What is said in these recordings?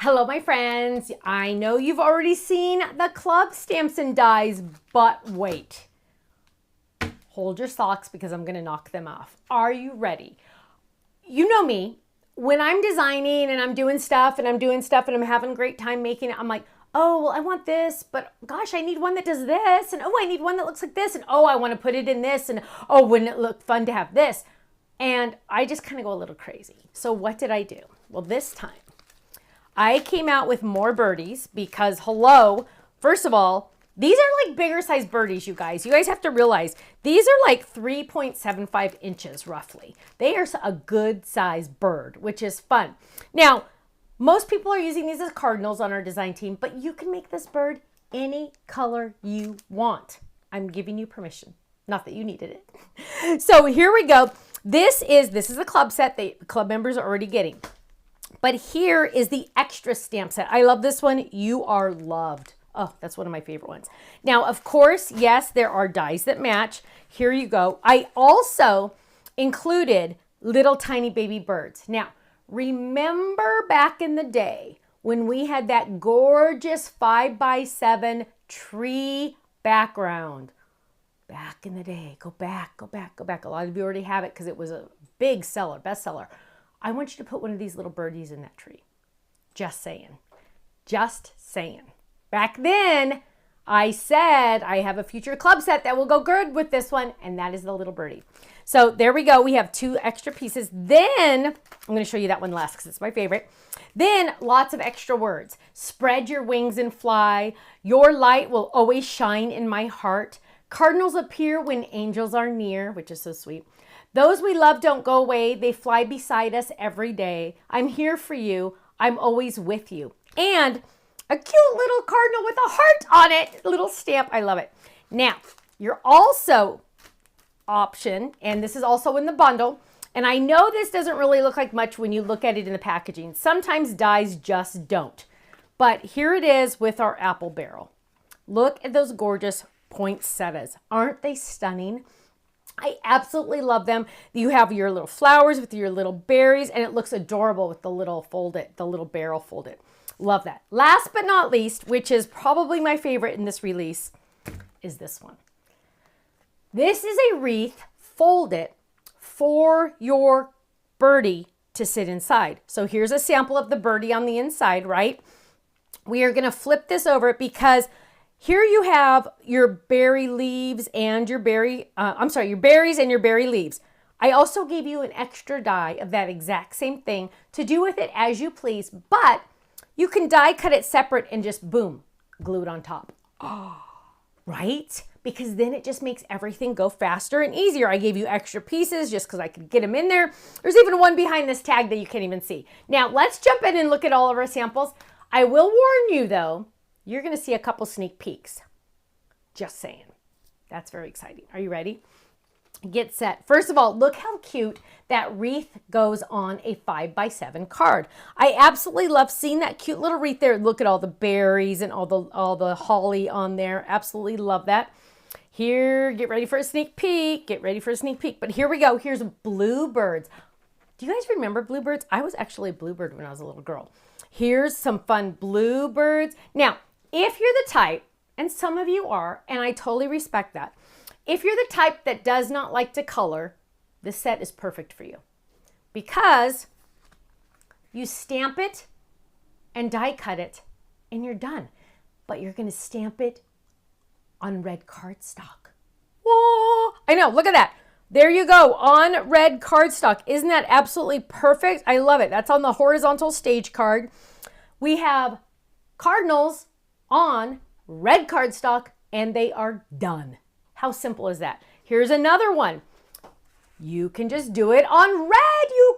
Hello, my friends. I know you've already seen the club stamps and dies, but wait. Hold your socks because I'm going to knock them off. Are you ready? You know me. When I'm designing and I'm doing stuff and I'm having a great time making it, I'm like, oh, well, I want this, but gosh, I need one that does this. And oh, I need one that looks like this. And oh, I want to put it in this. And oh, wouldn't it look fun to have this? And I just kind of go a little crazy. So what did I do? Well, this time I came out with more birdies because hello, first of all, these are like bigger size birdies, you guys. You guys have to realize these are like 3.75 inches roughly. They are a good size bird, which is fun. Now, most people are using these as cardinals on our design team, but you can make this bird any color you want. I'm giving you permission. Not that you needed it. So here we go. This is the club set that club members are already getting. But here is the extra stamp set. I love this one. You are loved. Oh, that's one of my favorite ones. Now, of course, yes, there are dies that match. Here you go. I also included little tiny baby birds. Now, remember back in the day when we had that gorgeous 5x7 tree background? Back in the day, go back. A lot of you already have it because it was a big seller, bestseller. I want you to put one of these little birdies in that tree. Just saying. Just saying. Back then, I said I have a future club set that will go good with this one, and that is the little birdie. So there we go. We have 2 extra pieces. Then, I'm going to show you that one last because it's my favorite. Then, lots of extra words. Spread your wings and fly. Your light will always shine in my heart. Cardinals appear when angels are near, which is so sweet. Those we love don't go away. They fly beside us every day. I'm here for you. I'm always with you. And a cute little cardinal with a heart on it. Little stamp. I love it. Now, you're also option, and this is also in the bundle. And I know this doesn't really look like much when you look at it in the packaging. Sometimes dies just don't. But here it is with our apple barrel. Look at those gorgeous poinsettias. Aren't they stunning? I absolutely love them. You have your little flowers with your little berries, and it looks adorable with the little barrel folded. Love that. Last but not least, which is probably my favorite in this release, is this one. This is a wreath folded for your birdie to sit inside. So here's a sample of the birdie on the inside, right? We are going to flip this over because here you have your berry leaves and your berries and your berry leaves. I also gave you an extra die of that exact same thing to do with it as you please, but you can die cut it separate and just boom, glue it on top. Oh, right? Because then it just makes everything go faster and easier. I gave you extra pieces just because I could get them in there. There's even one behind this tag that you can't even see. Now let's jump in and look at all of our samples. I will warn you though, you're going to see a couple sneak peeks. Just saying. That's very exciting. Are you ready? Get set. First of all, look how cute that wreath goes on a 5x7 card. I absolutely love seeing that cute little wreath there. Look at all the berries and all the holly on there. Absolutely love that. Here, get ready for a sneak peek. Get ready for a sneak peek. But here we go. Here's bluebirds. Do you guys remember bluebirds? I was actually a bluebird when I was a little girl. Here's some fun bluebirds. Now, if you're the type, and some of you are, and I totally respect that, if you're the type that does not like to color, this set is perfect for you because you stamp it and die cut it and you're done. But you're going to stamp it on red cardstock. Whoa! I know, look at that. There you go, on red cardstock. Isn't that absolutely perfect? I love it. That's on the horizontal stage card. We have cardinals on red cardstock and they are done. How simple is that? Here's another one. You can just do it on red, you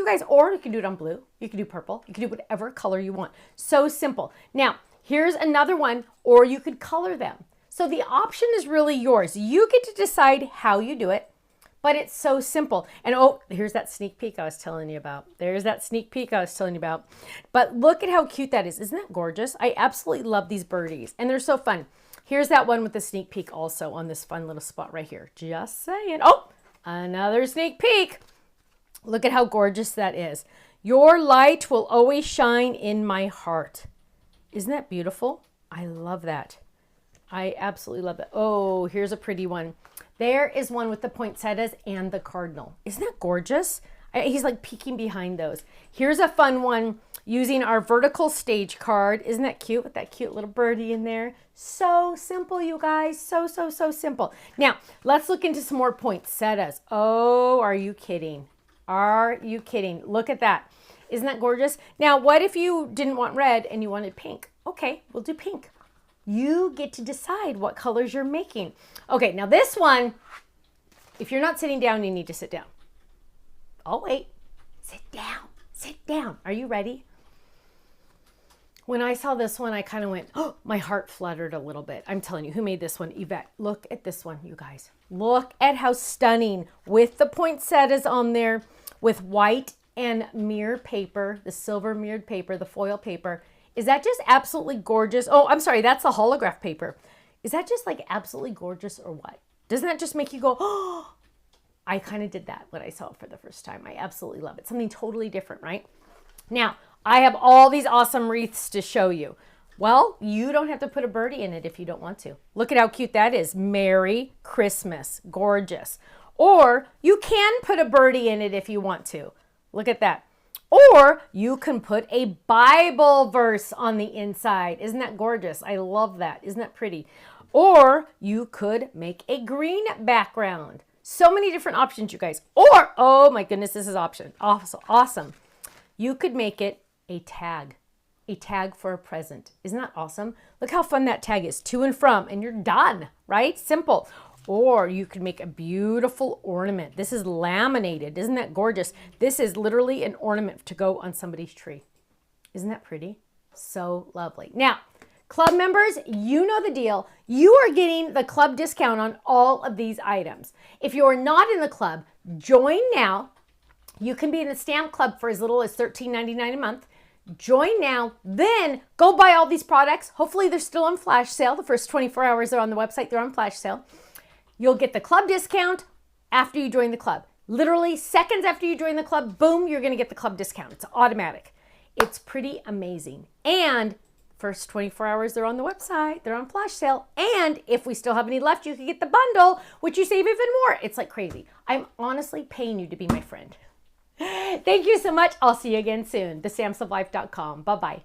guys, or you can do it on blue. You can do purple. You can do whatever color you want. So simple. Now, here's another one, or you could color them. So the option is really yours. You get to decide how you do it, but it's so simple. And oh, here's that sneak peek I was telling you about. There's that sneak peek I was telling you about. But look at how cute that is. Isn't that gorgeous? I absolutely love these birdies, and they're so fun. Here's that one with the sneak peek also on this fun little spot right here. Just saying. Oh, another sneak peek. Look at how gorgeous that is. Your light will always shine in my heart. Isn't that beautiful? I love that. I absolutely love it. Oh, here's a pretty one. There is one with the poinsettias and the cardinal. Isn't that gorgeous? He's like peeking behind those. Here's a fun one using our vertical stage card. Isn't that cute with that cute little birdie in there? So simple, you guys. So simple. Now, let's look into some more poinsettias. Oh, are you kidding? Are you kidding? Look at that. Isn't that gorgeous? Now, what if you didn't want red and you wanted pink? Okay, we'll do pink. You get to decide what colors you're making. Okay, now this one, if you're not sitting down, you need to sit down. Oh, wait. Sit down. Sit down. Are you ready? When I saw this one, I kind of went, oh, my heart fluttered a little bit. I'm telling you, who made this one? Yvette. Look at this one, you guys. Look at how stunning with the poinsettias on there with white and mirror paper, the silver mirrored paper, the foil paper. Is that just absolutely gorgeous? Oh, I'm sorry, that's the holograph paper. Is that just like absolutely gorgeous or what? Doesn't that just make you go, oh, I kind of did that when I saw it for the first time. I absolutely love it. Something totally different, right? Now, I have all these awesome wreaths to show you. Well, you don't have to put a birdie in it if you don't want to. Look at how cute that is. Merry Christmas. Gorgeous. Or you can put a birdie in it if you want to. Look at that. Or you can put a Bible verse on the inside. Isn't that gorgeous? I love that. Isn't that pretty? Or you could make a green background. So many different options, you guys. Or, oh my goodness, this is awesome. You could make it a tag for a present. Isn't that awesome? Look how fun that tag is, to and from, and you're done, right? Simple. Or you could make a beautiful ornament. This is laminated. Isn't that gorgeous? This is literally an ornament to go on somebody's tree. Isn't that pretty? So lovely. Now, club members, you know the deal. You are getting the club discount on all of these items. If you're not in the club, join now. You can be in the stamp club for as little as $13.99 a month. Join now, then go buy all these products. Hopefully they're still on flash sale. The first 24 hours they're on the website, they're on flash sale. You'll get the club discount after you join the club. Literally seconds after you join the club, boom, you're gonna get the club discount. It's automatic. It's pretty amazing. And first 24 hours they're on the website, they're on flash sale. And if we still have any left, you can get the bundle, which you save even more. It's like crazy. I'm honestly paying you to be my friend. Thank you so much. I'll see you again soon. TheStampsOfLife.com. Bye-bye.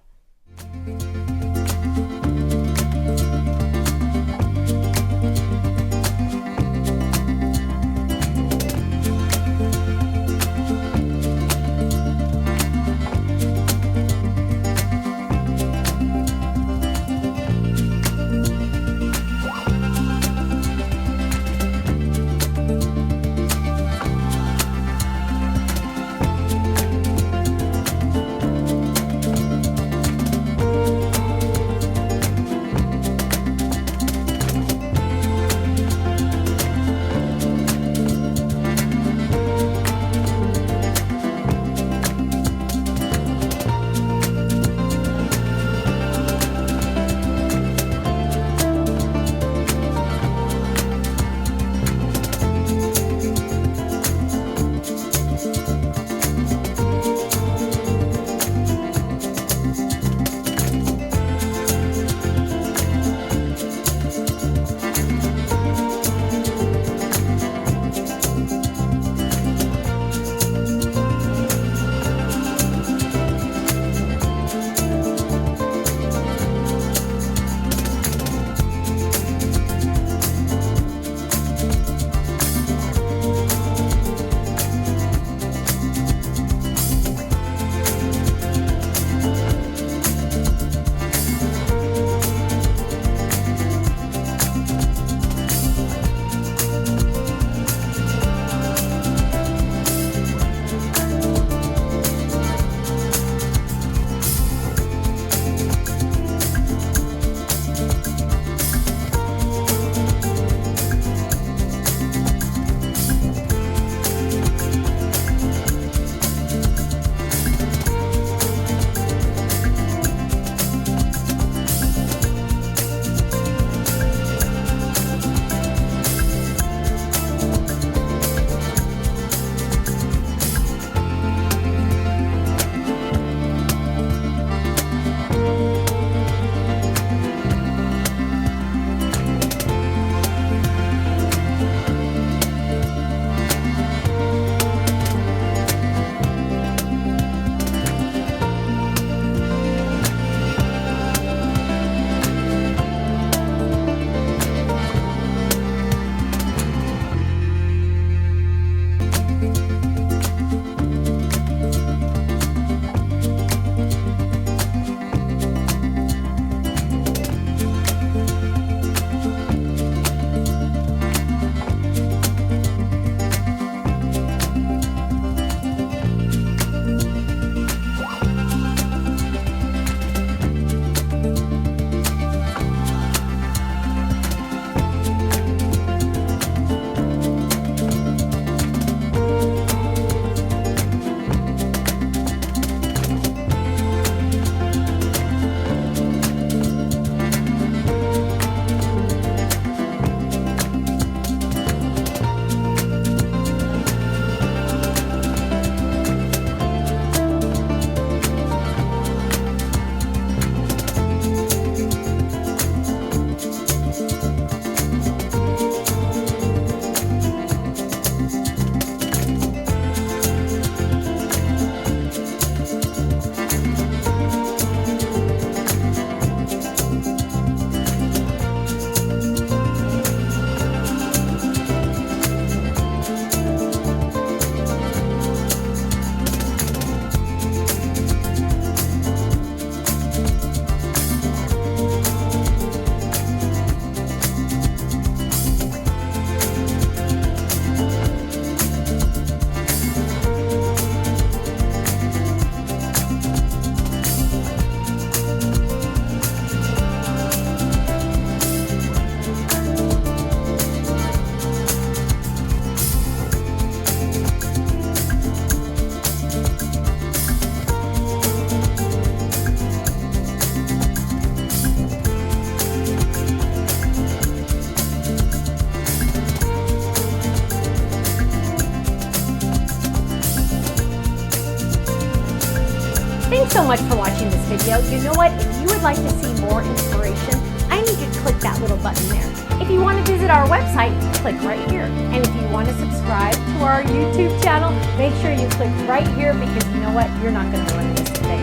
so much for watching this video. You know what? If you would like to see more inspiration, I need you to click that little button there. If you want to visit our website, click right here. And if you want to subscribe to our YouTube channel, make sure you click right here because you know what? You're not going to want to miss a thing.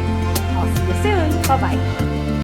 I'll see you soon. Bye-bye.